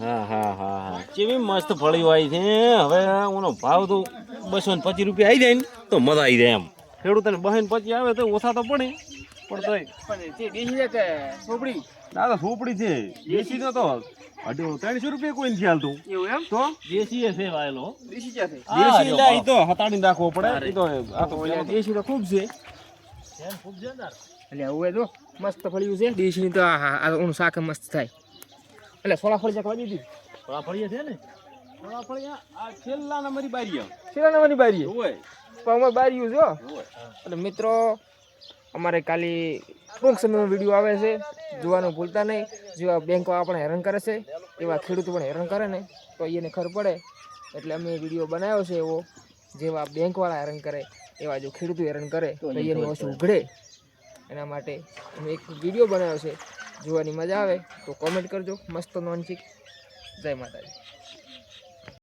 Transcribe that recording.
હા હા હા હા કેવી મસ્ત ફળી આવી છે હવે ઓનો ભાવ તો 225 રૂપિયા આવી જાય ને તો મજા આવી જાય એમ ખેડૂતોને 225 આવે તો ઓછા તો પડે પણ તોય ના તો સોપડી છે દેશી નો તો 300 રૂપિયા કોઈ નથી હાલતું એવું એમ તો દેશી છે વાયેલો દેશી લે ઈ તો હતાડી નાખવો પડે ઈ તો આ તો દેશી તો ખૂબ છે ખૂબ છે ને એટલે હવે જો મસ્ત ફળ્યું છે દેશી તો આ ઓનું શાક મસ્ત થાય એટલે સોળા ફળી ચકવા દીધી થોડા ફળીએ છે ને થોડા ફળિયા આ છેલ્લા નંબરની બારી શેના નવાની બારી હોય પણ અમારે બારી જો એટલે મિત્રો અમારે કાલે ટૂંક સમયમાં વિડીયો આવે છે જોવાનું ભૂલતા નહીં જેવા બેંકો આપણે હેરાન કરે છે એવા ખેડૂતો પણ હેરાન કરે ને તો એને ખબર પડે એટલે અમે વિડીયો બનાવ્યો છે એવો જેવા બેંકવાળા હેરાન કરે એવા જો ખેડૂતો હેરાન કરે તો એની ઓછું ઉઘડે એના માટે અમે એક વિડીયો બનાવ્યો છે જોવાની મજા આવે તો કોમેન્ટ કરજો મસ્ત નોનચીક જય માતાજી